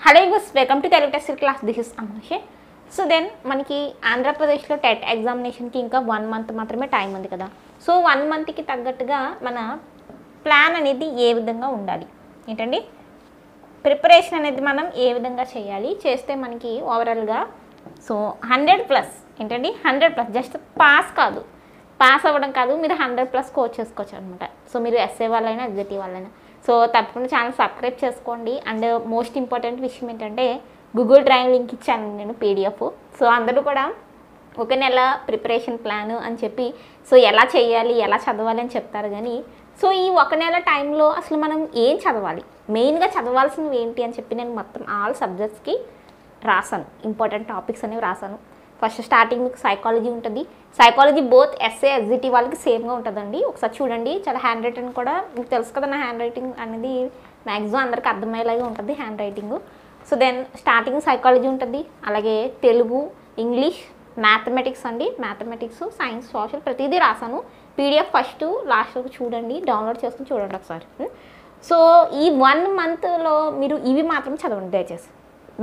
Hello యూస్ welcome to Telugu test class. This is అమోషే. So then మనకి ఆంధ్రప్రదేశ్లో టెట్ ఎగ్జామినేషన్కి ఇంకా 1 మంత్ మాత్రమే టైం ఉంది కదా. సో 1 మంత్కి తగ్గట్టుగా మన ప్లాన్ అనేది ఏ విధంగా ఉండాలి ఏంటండి, ప్రిపరేషన్ అనేది మనం ఏ విధంగా చేయాలి, చేస్తే మనకి ఓవరాల్గా సో 100+ ఏంటండి 100+ జస్ట్ పాస్ కాదు, పాస్ అవ్వడం కాదు, మీరు 100+ స్కోర్ చేసుకోవచ్చు అనమాట. సో మీరు ఎస్ఏ వాళ్ళైనా ఎగ్జిటీ వాళ్ళైనా సో తప్పకుండా ఛానల్ సబ్స్క్రైబ్ చేసుకోండి. అండ్ మోస్ట్ ఇంపార్టెంట్ విషయం ఏంటంటే గూగుల్ డ్రైవ్ లింక్ ఇచ్చాను నేను పీడిఎఫ్. సో అందరూ కూడా ఒక నెల ప్రిపరేషన్ ప్లాన్ అని చెప్పి సో ఎలా చేయాలి ఎలా చదవాలి అని చెప్తారు, కానీ సో ఈ ఒక నెల టైంలో అసలు మనం ఏం చదవాలి, మెయిన్గా చదవాల్సినవి ఏంటి అని చెప్పి నేను మొత్తం ఆల్ సబ్జెక్ట్స్కి రాసాను, ఇంపార్టెంట్ టాపిక్స్ అనేవి రాసాను. ఫస్ట్ స్టార్టింగ్ మీకు సైకాలజీ ఉంటుంది. సైకాలజీ బోత్ ఎస్ఏ ఎగ్జిటీ వాళ్ళకి సేమ్గా ఉంటుందండి. ఒకసారి చూడండి, చాలా హ్యాండ్ రైటింగ్ కూడా మీకు తెలుసు కదా, నా హ్యాండ్ రైటింగ్ అనేది మ్యాక్సిమం అందరికి అర్థమయ్యేలాగా ఉంటుంది handwriting. So then starting psychology ఉంటుంది, అలాగే తెలుగు, ఇంగ్లీష్, మ్యాథమెటిక్స్ అండి, మ్యాథమెటిక్స్, సైన్స్, సోషల్ ప్రతిదీ రాసాను. పీడిఎఫ్ ఫస్ట్ లాస్ట్ వరకు చూడండి, డౌన్లోడ్ చేసుకుని చూడండి ఒకసారి. సో ఈ 1 మంత్లో మీరు ఇవి మాత్రం చదవండి దయచేసి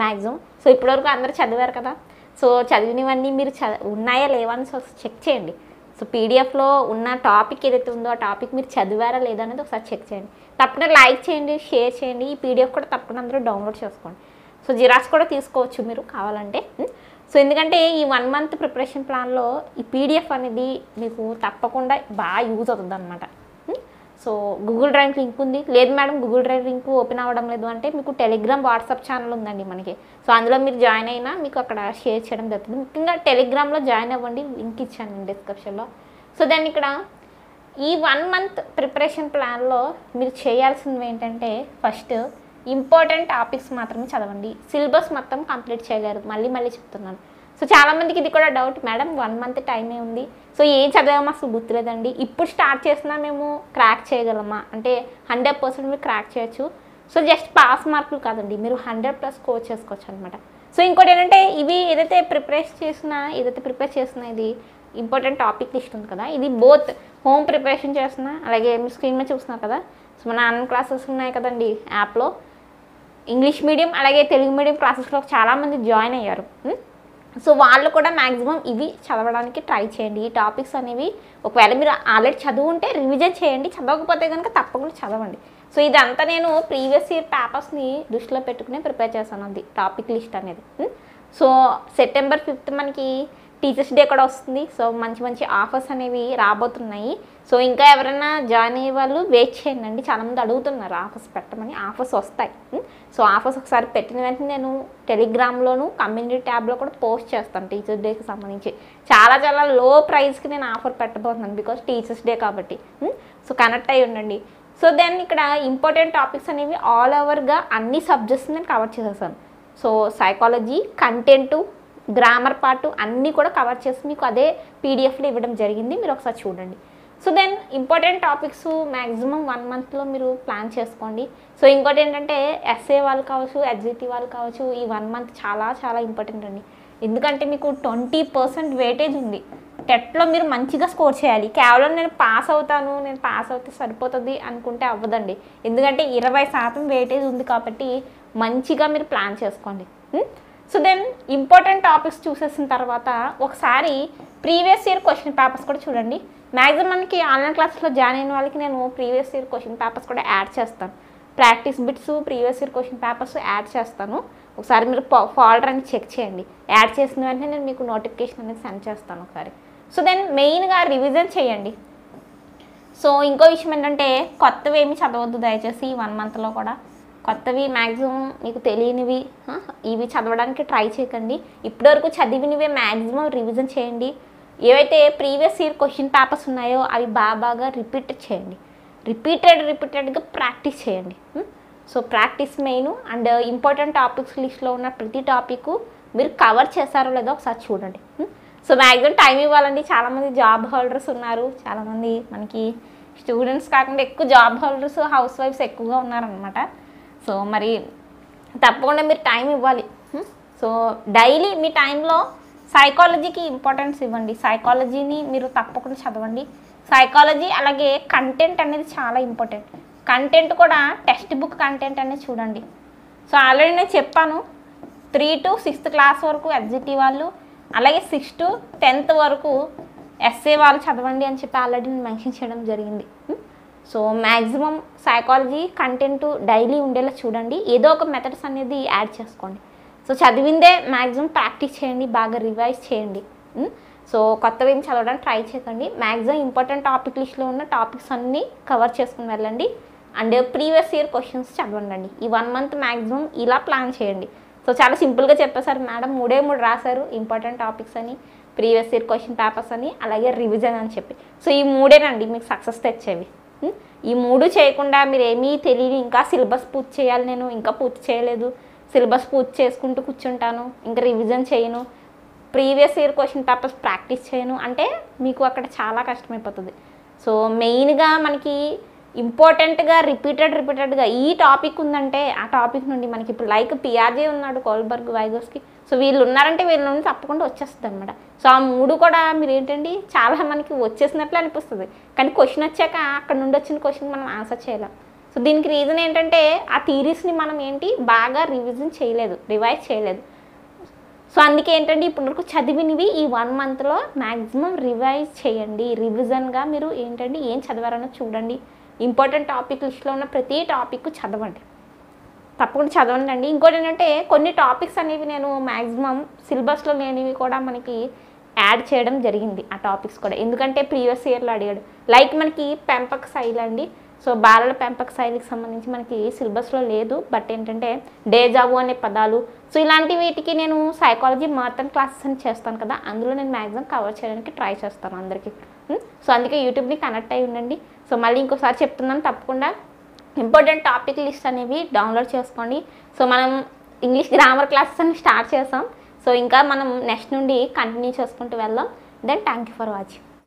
మ్యాక్సిమం. సో ఇప్పటివరకు అందరూ చదివారు కదా, సో చదివినవన్నీ మీరు ఉన్నాయా లేవా అని చెక్ చేయండి. సో పీడిఎఫ్లో ఉన్న టాపిక్ ఏదైతే ఉందో ఆ టాపిక్ మీరు చదివారా లేదా అనేది ఒకసారి చెక్ చేయండి. తప్పకుండా లైక్ చేయండి, షేర్ చేయండి. ఈ పీడిఎఫ్ కూడా తప్పకుండా అందరూ డౌన్లోడ్ చేసుకోండి. సో జిరాక్స్ కూడా తీసుకోవచ్చు మీరు కావాలంటే. సో ఎందుకంటే ఈ 1 మంత్ ప్రిపరేషన్ ప్లాన్లో ఈ పీడిఎఫ్ అనేది మీకు తప్పకుండా బాగా యూజ్ అవుతుంది అనమాట. సో గూగుల్ డ్రైవ్ లింక్ ఉంది, లేదు madam Google drive link open అవ్వడం లేదు అంటే మీకు టెలిగ్రామ్ వాట్సాప్ ఛానల్ ఉందండి మనకి. సో అందులో మీరు జాయిన్ అయినా మీకు అక్కడ షేర్ చేయడం జరుగుతుంది. ముఖ్యంగా టెలిగ్రామ్లో జాయిన్ అవ్వండి, లింక్ ఇచ్చాను నేను డిస్క్రిప్షన్లో. సో దాన్ని ఇక్కడ ఈ 1 మంత్ ప్రిపరేషన్ ప్లాన్లో మీరు చేయాల్సినవి ఏంటంటే ఫస్ట్ ఇంపార్టెంట్ టాపిక్స్ మాత్రమే చదవండి. సిలబస్ మొత్తం కంప్లీట్ చేయలేరు, మళ్ళీ చెప్తున్నాను. సో చాలామందికి ఇది కూడా డౌట్, మేడం 1 మంత్ టైమే ఉంది, సో ఏం చదివామో అసలు గుర్తులేదండి, ఇప్పుడు స్టార్ట్ చేసినా మేము క్రాక్ చేయగలమా అంటే 100% మీరు క్రాక్ చేయొచ్చు. సో జస్ట్ పాస్ మార్కులు కాదండి, మీరు 100+ స్కోర్ చేసుకోవచ్చు అనమాట. సో ఇంకోటి ఏంటంటే ఇవి ఏదైతే ప్రిపేర్ చేసినా ఇది ఇంపార్టెంట్ టాపిక్ లిస్ట్ ఉంది కదా, ఇది బోత్ హోమ్ ప్రిపరేషన్ చేస్తున్నా, అలాగే మీరు స్క్రీన్ మీద చూస్తున్నారు కదా, సో మన ఆన్లైన్ క్లాసెస్ ఉన్నాయి కదండి యాప్లో, ఇంగ్లీష్ మీడియం అలాగే తెలుగు మీడియం క్లాసెస్లో చాలామంది జాయిన్ అయ్యారు. సో వాళ్ళు కూడా మ్యాక్సిమం ఇవి చదవడానికి ట్రై చేయండి. ఈ టాపిక్స్ అనేవి ఒకవేళ మీరు ఆల్రెడీ చదువుంటే రివిజన్ చేయండి, చదవకపోతే కనుక తప్పకుండా చదవండి. సో ఇదంతా నేను ప్రీవియస్ ఇయర్ పేపర్స్ని దృష్టిలో పెట్టుకుని ప్రిపేర్ చేశాను అది టాపిక్ లిస్ట్ అనేది. సో సెప్టెంబర్ 5th మనకి టీచర్స్ డే కూడా వస్తుంది. సో మంచి ఆఫర్స్ అనేవి రాబోతున్నాయి. సో ఇంకా ఎవరైనా జాయిన్ అయ్యే వాళ్ళు వెయిట్ చేయండి. చాలామంది అడుగుతున్నారు ఆఫర్స్ పెట్టమని, ఆఫర్స్ వస్తాయి. సో ఆఫర్స్ ఒకసారి పెట్టిన వెంటనే నేను టెలిగ్రామ్లోను కమ్యూనిటీ ట్యాబ్లో కూడా పోస్ట్ చేస్తాను టీచర్స్ డేకి సంబంధించి. చాలా లో ప్రైస్కి నేను ఆఫర్ పెట్టబోతున్నాను, బికాస్ టీచర్స్ డే కాబట్టి. సో కనెక్ట్ అయ్యి ఉండండి. సో దెన్ ఇక్కడ ఇంపార్టెంట్ టాపిక్స్ అనేవి ఆల్ ఓవర్గా అన్ని సబ్జెక్ట్స్ నేను కవర్ చేసేసాను. So psychology, content, grammar part అన్నీ కూడా కవర్ చేసి మీకు అదే పీడిఎఫ్లో ఇవ్వడం జరిగింది, మీరు ఒకసారి చూడండి. So then important topics maximum 1 మంత్లో మీరు ప్లాన్ చేసుకోండి. సో ఇంకోటి ఏంటంటే ఎస్ఏ వాళ్ళు కావచ్చు, ఎగ్జిటీ వాళ్ళు కావచ్చు, ఈ 1 మంత్ చాలా ఇంపార్టెంట్ అండి. ఎందుకంటే మీకు 20% వెయిటేజ్ ఉంది. టెట్లో మీరు మంచిగా స్కోర్ చేయాలి. కేవలం నేను పాస్ అవుతే సరిపోతుంది అనుకుంటే అవ్వదండి. ఎందుకంటే 20% వెయిటేజ్ ఉంది కాబట్టి మంచిగా మీరు ప్లాన్ చేసుకోండి. సో దెన్ ఇంపార్టెంట్ టాపిక్స్ చూసేసిన తర్వాత ఒకసారి ప్రీవియస్ ఇయర్ క్వశ్చన్ పేపర్స్ కూడా చూడండి. మ్యాక్సిమం మనకి ఆన్లైన్ క్లాసెస్లో జాయిన్ అయిన వాళ్ళకి నేను ప్రీవియస్ ఇయర్ క్వశ్చన్ పేపర్స్ కూడా యాడ్ చేస్తాను. Practice bits, previous year question papers add చేస్తాను. ఒకసారి మీరు ఫోల్డర్ అని చెక్ చేయండి. యాడ్ చేసిన వెంటనే నేను మీకు నోటిఫికేషన్ అనేది సెండ్ చేస్తాను ఒకసారి. సో దెన్ మెయిన్గా రివిజన్ చేయండి. సో ఇంకో విషయం ఏంటంటే కొత్తవి ఏమి చదవద్దు దయచేసి ఈ 1 మంత్లో కూడా. కొత్తవి మ్యాక్సిమం మీకు తెలియనివి ఇవి చదవడానికి ట్రై చేయకండి. ఇప్పటివరకు చదివినవే మ్యాక్సిమం రివిజన్ చేయండి. ఏవైతే ప్రీవియస్ ఇయర్ క్వశ్చన్ పేపర్స్ ఉన్నాయో అవి బాగా రిపీట్ చేయండి. రిపీటెడ్గా ప్రాక్టీస్ చేయండి. So practice main. And important topics లిస్ట్లో ఉన్న ప్రతి టాపిక్ మీరు కవర్ చేశారో లేదో ఒకసారి చూడండి. సో మ్యాక్సిమం టైం ఇవ్వాలండి. చాలామంది జాబ్ హోల్డర్స్ ఉన్నారు, చాలామంది మనకి స్టూడెంట్స్ కాకుండా ఎక్కువ జాబ్ హోల్డర్స్, హౌస్ వైఫ్స్ ఎక్కువగా ఉన్నారనమాట. సో మరి తప్పకుండా మీరు టైం ఇవ్వాలి. సో డైలీ మీ టైంలో సైకాలజీకి ఇంపార్టెన్స్ ఇవ్వండి. సైకాలజీని మీరు తప్పకుండా చదవండి. సైకాలజీ అలాగే కంటెంట్ అనేది చాలా ఇంపార్టెంట్. కంటెంట్ కూడా టెక్స్ట్ బుక్ కంటెంట్ అనేది చూడండి. సో ఆల్రెడీ నేను చెప్పాను 3 to 6th క్లాస్ వరకు ఎస్జిటి వాళ్ళు, అలాగే 6 to 10th వరకు ఎస్ఏ వాళ్ళు చదవండి అని చెప్పి ఆల్రెడీ నేను మెన్షన్ చేయడం జరిగింది. So maximum psychology content daily ఉండేలా చూడండి, ఏదో ఒక మెథడ్స్ అనేది యాడ్ చేసుకోండి. సో చదివిందే మ్యాక్సిమం ప్రాక్టీస్ చేయండి, బాగా రివైజ్ చేయండి. సో కొత్తవి ఏం చదవడానికి ట్రై చేయకండి. మ్యాక్సిమం ఇంపార్టెంట్ టాపిక్ లిస్ట్లో ఉన్న టాపిక్స్ అన్నీ కవర్ చేసుకుని వెళ్ళండి. అండ్ ప్రీవియస్ ఇయర్ క్వశ్చన్స్ చదవండి. ఈ 1 month మ్యాక్సిమం ఇలా ప్లాన్ చేయండి. సో చాలా సింపుల్గా చెప్పేశారు మేడం, 3 రాశారు ఇంపార్టెంట్ టాపిక్స్ అని, ప్రీవియస్ ఇయర్ క్వశ్చన్ పేపర్స్ అని, అలాగే రివిజన్ అని చెప్పి. సో ఈ 3 మీకు సక్సెస్ తెచ్చేవి. ఈ 3 చేయకుండా మీరు ఏమీ తెలియదు, ఇంకా సిలబస్ పూర్తి చేయాలి, నేను ఇంకా పూర్తి చేయలేదు, సిలబస్ పూర్తి చేసుకుంటూ కూర్చుంటాను, ఇంకా రివిజన్ చేయను, previous year question papers practice చేయను అంటే మీకు అక్కడ చాలా కష్టమైపోతుంది. సో మెయిన్గా మనకి ఇంపార్టెంట్గా రిపీటెడ్గా ఈ టాపిక్ ఉందంటే ఆ టాపిక్ నుండి మనకి ఇప్పుడు లైక్ పిఆర్జే ఉన్నాడు, కోల్బర్గ్, వైగోస్కి, సో వీళ్ళు ఉన్నారంటే వీళ్ళ నుండి తప్పకుండా వచ్చేస్తుంది అనమాట. సో ఆ 3 కూడా మీరు ఏంటండి చాలా మనకి వచ్చేసినట్లు అనిపిస్తుంది, కానీ క్వశ్చన్ వచ్చాక అక్కడ నుండి వచ్చిన క్వశ్చన్ మనం ఆన్సర్ చేయలేం. సో దీనికి రీజన్ ఏంటంటే ఆ థీరీస్ని మనం ఏంటి బాగా రివిజన్ చేయలేదు, రివైజ్ చేయలేదు. సో అందుకే ఏంటంటే ఇప్పటి వరకు చదివినవి ఈ 1 monthలో మ్యాక్సిమం రివైజ్ చేయండి. రివిజన్గా మీరు ఏంటంటే ఏం చదివారనో చూడండి, ఇంపార్టెంట్ టాపిక్ లిస్ట్లో ఉన్న ప్రతి టాపిక్ చదవండి, తప్పకుండా చదవండి అండి. ఇంకోటి ఏంటంటే కొన్ని టాపిక్స్ అనేవి నేను మ్యాక్సిమం సిలబస్లో లేనివి కూడా మనకి యాడ్ చేయడం జరిగింది ఆ టాపిక్స్ కూడా, ఎందుకంటే ప్రీవియస్ ఇయర్లో అడిగాడు. లైక్ మనకి పెంపక శైలి అండి, సో బాలల పెంపక శైలికి సంబంధించి మనకి సిలబస్లో లేదు, బట్ ఏంటంటే డేజావు అనే పదాలు, సో ఇలాంటి వీటికి నేను సైకాలజీ మారథాన్ క్లాసెస్ అని చేస్తాను కదా, అందులో నేను మ్యాక్సిమం కవర్ చేయడానికి ట్రై చేస్తాను అందరికీ. సో అందుకే యూట్యూబ్ని కనెక్ట్ అయి ఉండండి. సో మళ్ళీ ఇంకోసారి చెప్తున్నాను, తప్పకుండా ఇంపార్టెంట్ టాపిక్ లిస్ట్ అనేవి డౌన్లోడ్ చేసుకోండి. సో మనం ఇంగ్లీష్ గ్రామర్ క్లాసెస్ అని స్టార్ట్ చేసాం, సో ఇంకా మనం నెక్స్ట్ నుండి కంటిన్యూ చేసుకుంటూ వెళ్దాం. Then thank you for watching.